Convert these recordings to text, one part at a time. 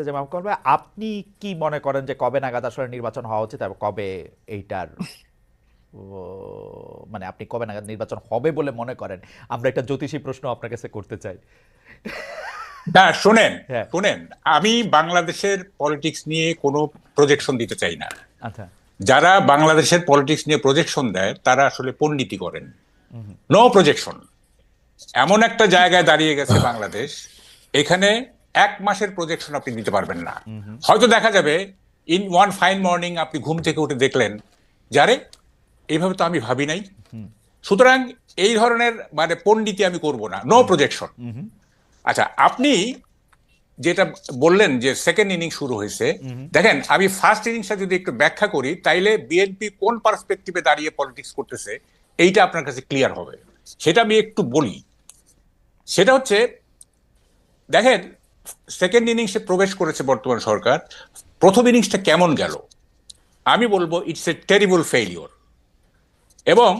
যে মাহফুজ কামাল ভাই, আপনি কি মনে করেন যে কবে নাগাদ আসলে নির্বাচন হওয়া উচিত এবং কবে এইটার মানে আপনি কবে নাগাদ নির্বাচন হবে বলে মনে করেন? আমরা একটা জ্যোতিষী প্রশ্ন আপনার কাছে করতে চাই। না, শোনেন হ্যাঁ। শোনেন, আমি বাংলাদেশের পলিটিক্স নিয়ে কোনো প্রজেকশন দিতে চাই না। আচ্ছা। যারা বাংলাদেশের পলিটিক্স নিয়ে প্রজেকশন দেয় তারা আসলে পণ্ডিতি করেন। No projection. এমন একটা জায়গায় দাঁড়িয়ে গেছে বাংলাদেশ, এখানে এক মাসের প্রজেকশন আপনি দিতে পারবেন না। হয়তো দেখা যাবে ইন ওয়ান ফাইন মর্নিং আপনি ঘুম থেকে উঠে দেখলেন যারে এইভাবে তো আমি ভাবি নাই। সুতরাং এই ধরনের মানে পণ্ডিতি আমি করব না, নো প্রজেকশন। আচ্ছা, আপনি যেটা বললেন যে সেকেন্ড ইনিংস শুরু হয়েছে, দেখেন আমি ফার্স্ট ইনিংসটা যদি একটু ব্যাখ্যা করি তাইলে বিএনপি কোন পার্সপেক্টিভে দাঁড়িয়ে পলিটিক্স করতেছে এইটা আপনার কাছে ক্লিয়ার হবে। সেটা আমি একটু বলি। সেটা হচ্ছে, দেখেন সেকেন্ড ইনিংসে প্রবেশ করেছে বর্তমান সরকার। প্রথম ইনিংসটা কেমন গেল আমি বলবো ইটস এ টেরিবল ফেইলিওর। এবং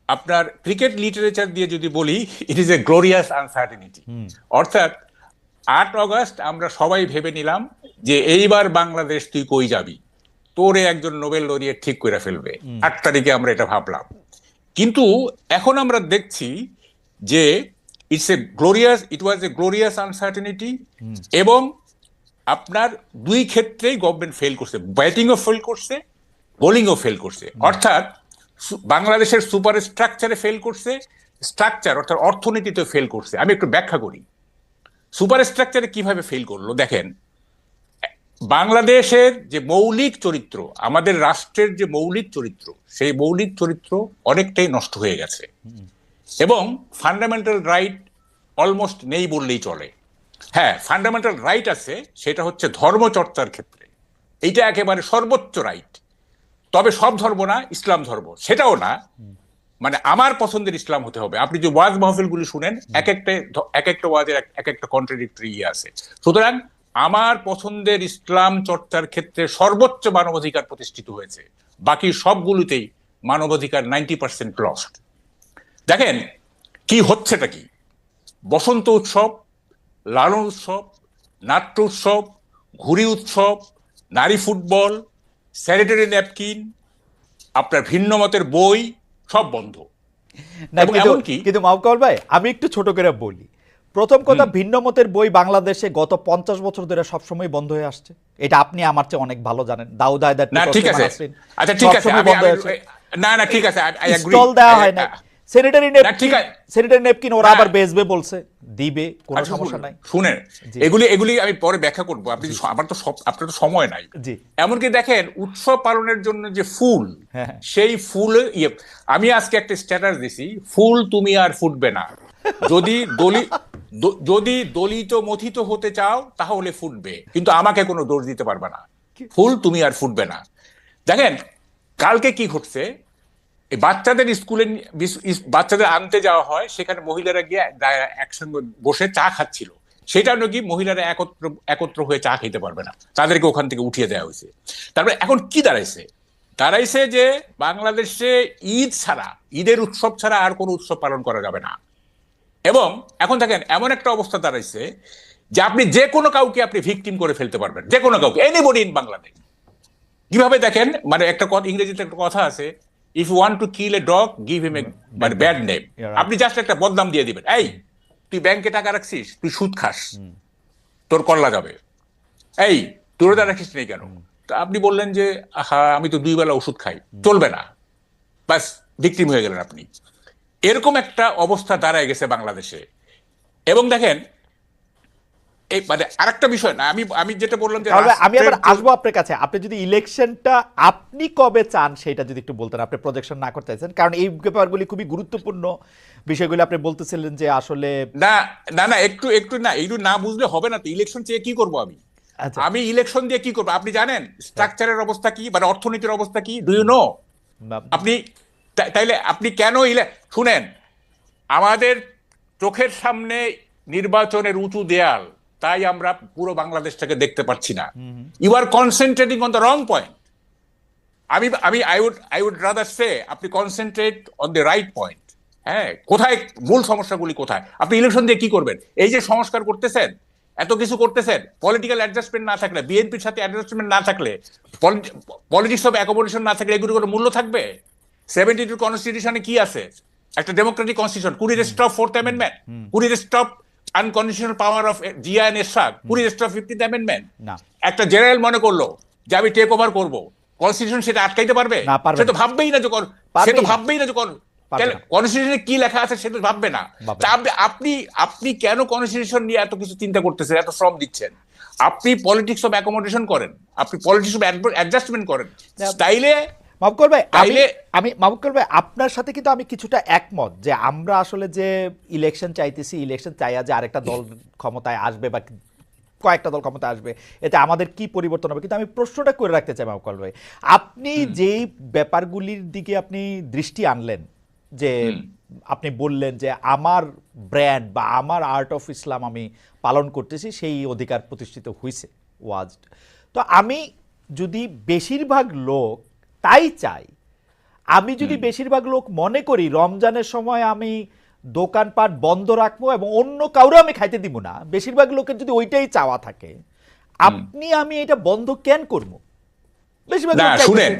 আপনার ক্রিকেট লিটারেচার দিয়ে যদি বলি, it is a glorious uncertainty. অর্থাৎ 8 আগস্ট আমরা সবাই ভেবে নিলাম যে এইবার বাংলাদেশ তুই কই যাবি, তোরে একজন নোবেল লরিয়েট ঠিক করে ফেলবে। 8 তারিখে আমরা এটা ভাবলাম, কিন্তু এখন আমরা দেখছি যে ইট ওয়াজ এ গ্লোরিয়াস আনসার্টেনিটি। এবং আপনার দুই ক্ষেত্রেই গভর্নমেন্ট ফেল করছে, ব্যাটিংও ফেল করছে, বোলিংও ফেল করছে। অর্থাৎ বাংলাদেশের সুপার স্ট্রাকচারে ফেল করছে, স্ট্রাকচার অর্থাৎ অর্থনীতিতে ফেল করছে। আমি একটু ব্যাখ্যা করি সুপার স্ট্রাকচারে কিভাবে ফেল করলো। দেখেন, বাংলাদেশের যে মৌলিক চরিত্র, আমাদের রাষ্ট্রের যে মৌলিক চরিত্র, সেই মৌলিক চরিত্র অনেকটাই নষ্ট হয়ে গেছে এবং ফান্ডামেন্টাল রাইট অলমোস্ট নেই বললেই চলে। হ্যাঁ, ফান্ডামেন্টাল রাইট আছে, সেটা হচ্ছে ধর্মচর্চার ক্ষেত্রে এইটা একেবারে সর্বোচ্চ রাইট। তবে সব ধর্ম না, ইসলাম ধর্ম সেটাও না, মানে আমার পছন্দের ইসলাম হতে হবে। আপনি যে ওয়াজ মাহফিলগুলি শুনেন, এক একটা ওয়াজের এক একটা কন্ট্রাডিক্টরি ইয়ে আছে। সুতরাং আমার পছন্দের ইসলাম চর্চার ক্ষেত্রে সর্বোচ্চ মানবাধিকার প্রতিষ্ঠিত হয়েছে, বাকি সবগুলোতেই মানবাধিকার 90% লস্ট। দেখেন কি হচ্ছেটা কি, বসন্ত উৎসব, লালন উৎসব, নাট্য উৎসব, ঘুড়ি উৎসব, নারী ফুটবল, স্যানিটারি ন্যাপকিন, আপনার ভিন্ন মতের বই সব বন্ধ। না, এবং কিন্তু এমনকি কিন্তু মাহফুজ কামাল ভাই, আমি একটু ছোট করে বলি। প্রথম কথা, ভিন্ন মতের বই বাংলাদেশে গত 50 বছর ধরে সবসময় বন্ধ হয়ে আসছে। এটা আপনি আমার চেয়ে অনেক ভালো জানেন। দাউদ হায়দার, না ঠিক আছে, আচ্ছা ঠিক আছে, না না ঠিক আছে, আই এগ্রি। স্টল দেওয়া হয় না। স্যানিটারি ঠিক নেপকিন, আছে, স্যানিটারি নেপকিন ওরা না। আবার বেচবে বলছে, দিবে, কোনো আচ্ছা, সমস্যা নাই। শুনেন, জি। এগুলি আমি পরে ব্যাখ্যা করবো। আপনি আমার তো আপনার তো সময় নাই। জি। এমনকি দেখেন উৎসব পালনের জন্য যে ফুল, হ্যাঁ। সেই ফুল আমি আজকে একটা স্ট্যাটাস দিছি, ফুল তুমি আর ফুটবে না। যদি যদি দলিত মথিত হতে চাও তাহলে ফুটবে, কিন্তু আমাকে কোনো দোষ দিতে পারবে না। ফুল তুমি আর ফুটবে না। দেখেন কালকে কি ঘটছে, এই বাচ্চাদের স্কুলে বাচ্চাদের আনতে যাওয়া হয়, সেখানে মহিলারা গিয়ে একসঙ্গে বসে চা খাচ্ছিল। সেটা নাকি মহিলারা একত্র হয়ে চা খেতে পারবে না, তাদেরকে ওখান থেকে উঠিয়ে দেওয়া হয়েছে। তারপরে এখন কি দাঁড়াইছে যে বাংলাদেশে ঈদ ছাড়া, ঈদের উৎসব ছাড়া আর কোনো উৎসব পালন করা যাবে না। এবং এখন দেখেন এমন একটা অবস্থা দাঁড়াইছে যে আপনি যে কোনো কাউকে আপনি ভিকটিম করে ফেলতে পারবেন, যে কোনো কাউকে, এনিবডি ইন বাংলাদেশ। কিভাবে দেখেন, মানে একটা ইংরেজিতে একটা কথা আছে, if you want to kill a dog give him a মানে ব্যাড নেম। আপনি জাস্ট একটা বদনাম দিয়ে দিবেন, এই তুই ব্যাংকে টাকা রাখছিস, তুই সুদ খাস, তোর কল্লা যাবে। এই তুই রোজা রাখিস নেই কেন? তা আপনি বললেন যে হ্যাঁ আমি তো 2 বেলা ওষুধ খাই, চলবে না, বাস ভিকটিম হয়ে গেলেন আপনি। এরকম একটা অবস্থা দাঁড়ায় গেছে বাংলাদেশে। এবং দেখেন এই মানে আরেকটা বিষয় না, আমি যেটা বললাম যে আমি আবার আসবো আপনার কাছে। আপনি যদি ইলেকশনটা আপনি কবে চান সেটা যদি একটু বলতেন, আপনি প্রজেকশন না করতে চাইছেন, কারণ এই ব্যাপারগুলি খুবই গুরুত্বপূর্ণ বিষয়গুলো। আপনি বলতেছিলেন যে আসলে না না না একটু না, একটু না বুঝলে হবে না তো। ইলেকশন চেয়ে কি করবো আমি? আচ্ছা। আমি ইলেকশন দিয়ে কি করবো? আপনি জানেন স্ট্রাকচারের অবস্থা কি, মানে অর্থনীতির অবস্থা কি, ডু ইউ নো? আপনি তাইলে আপনি কেন শুনেন, আমাদের চোখের সামনে নির্বাচনের উঁচু দেয়াল, তাই আমরা পুরো বাংলাদেশটাকে দেখতে পাচ্ছি না। You are concentrating on the wrong point. I would rather say আপনি concentrate on the right point. হ্যাঁ, কোথায় মূল সমস্যাগুলি কোথায়? আপনি ইলেকশন দিয়ে কি করবেন? এই যে সংস্কার করতেছেন, এত কিছু করতেছেন, পলিটিক্যাল অ্যাডজাস্টমেন্ট না থাকলে, বিএনপির সাথে অ্যাডজাস্টমেন্ট না থাকলে, পলিটিক্স অফ অ্যাকোমোডেশন না থাকলে এগুলোর কোনো মূল্য থাকবে? 72 কনস্টিটিউশনে কি আছে? একটা democratic constitution, could it stop 4th amendment? Could it stop unconditional power of Zia and Ershad? Could it stop 15th amendment? না। একটা জেনারেল মনে করলো যে আমি টেক ওভার করবো, কনস্টিটিউশন সেটা আটকাইতে পারবে? না, পারবে সে তো না। ভাববেই না যে সে তো ভাববেই না যে পারবে না। কনস্টিটিউশনে কি লেখা আছে সে তো ভাববে না। ভাববে তা আপনি কেন কনস্টিটিউশন নিয়ে এত কিছু চিন্তা করতেছেন, এত শ্রম দিচ্ছেন? আপনি পলিটিক্স অফ অ্যাকোমোডেশন করেন, আপনি পলিটিক্স অফ অ্যাডজাস্টমেন্ট করেন। তাইলে মাহবুব ভাই, তাইলে- আমি মাহবুব ভাই আপনার সাথে কিন্তু আমি কিছুটা একমত যে আমরা আসলে যে ইলেকশন চাইতেছি, ইলেকশন চাইয়া যে আরেকটা দল ক্ষমতায় আসবে বা কয়েকটা দল ক্ষমতায় আসবে, এতে আমাদের কি পরিবর্তন হবে, কিন্তু আমি প্রশ্নটা করে রাখতে চাই মাহবুব ভাই, আপনি যেই ব্যাপারগুলির দিকে আপনি দৃষ্টি আনলেন, যে আপনি বললেন যে আমার ব্র্যান্ড বা আমার আর্ট অফ ইসলাম আমি পালন করতেছি, সেই অধিকার প্রতিষ্ঠিত হয়েছে ওয়াজ। তো আমি যদি বেশিরভাগ লোক তাই চাই, আমি যদি বেশিরভাগ লোক মনে করি রমজানের সময় আমি দোকানপাট বন্ধ রাখবো এবং অন্য কাউরে আমি খাইতে দিব না, বেশিরভাগ লোকের যদি ওইটাই চাওয়া থাকে, আপনি আমি এটা বন্ধ কেন করবো? বেশিরভাগ না, লোক চাইতেছে। শুনেন,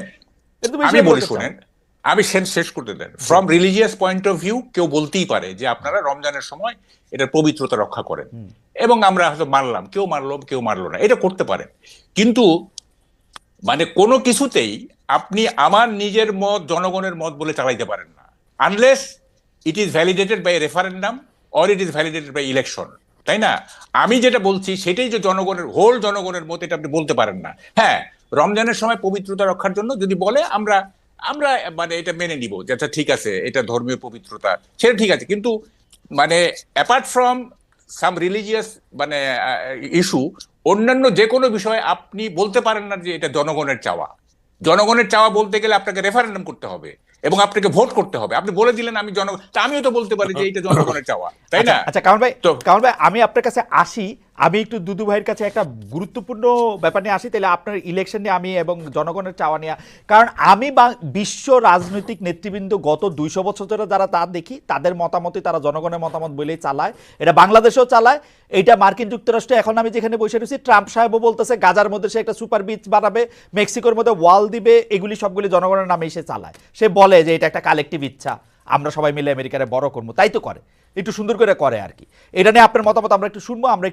কিন্তু আমি বেশিরভাগ বলি লোকের শুনেন, চাওয়া। আমি শেষ করতে দেন। From religious point of view কেউ বলতেই পারে যে আপনারা রমজানের সময় এটার পবিত্রতা রক্ষা করেন, এবং আমরা হয়তো মানলাম, কেউ মানলো কেউ মানলো না, এটা করতে পারেন। কিন্তু মানে কোনো কিছুতেই আপনি আমার নিজের মত জনগণের মত বলে চালাইতে পারেন না, unless it is validated by referendum or it is validated by election, তাই না? আমি যেটা বলছি সেটাই যে জনগণের, হোল জনগণের মত, এটা আপনি বলতে পারেন না। হ্যাঁ, রমজানের সময় পবিত্রতা রক্ষার জন্য যদি বলে আমরা আমরা মানে এটা মেনে নিব যে আচ্ছা ঠিক আছে, এটা ধর্মীয় পবিত্রতা, সেটা ঠিক আছে। কিন্তু মানে অ্যাপার্ট ফ্রম সাম রিলিজিয়াস মানে ইস্যু, অন্যান্য যে কোনো বিষয়ে আপনি বলতে পারেন না যে এটা জনগণের চাওয়া। জনগণের চাওয়া বলতে গেলে আপনাকে রেফারেন্ডাম করতে হবে এবং আপনাকে ভোট করতে হবে। আপনি বলে দিলেন আমি জনগণ, তা আমিও তো বলতে পারি যে এটা জনগণের চাওয়া, তাই না? আচ্ছা কামাল ভাই, তো কামাল ভাই আমি আপনার কাছে আসি, আমি একটু দুদু ভাইয়ের কাছে একটা গুরুত্বপূর্ণ ব্যাপার নিয়ে আসি, তাহলে আপনার ইলেকশন নিয়ে আমি এবং জনগণের চাওয়া নিয়ে, কারণ আমি বিশ্ব রাজনৈতিক নেতৃবৃন্দ গত 200 বছর ধরে যারা তা দেখি, তাদের মতামতই তারা জনগণের মতামত বলেই চালায়, এটা বাংলাদেশেও চালায়, এটা মার্কিন যুক্তরাষ্ট্রে এখন আমি যেখানে বসে রয়েছি ট্রাম্প সাহেবও বলতেছে গাজার মধ্যে সে একটা সুপার বিচ বানাবে, মেক্সিকোর মধ্যে ওয়াল দিবে, এগুলি সবগুলি জনগণের নামে সে চালায়। সে বলে যে এটা একটা কালেকটিভ ইচ্ছা, আমরা সবাই মিলে আমেরিকারে বড় করবো, তাই তো করে, একটু সুন্দর করে করে আর কি। এটা নিয়ে আপনার মতামত আমরা একটু শুনবো। আমরা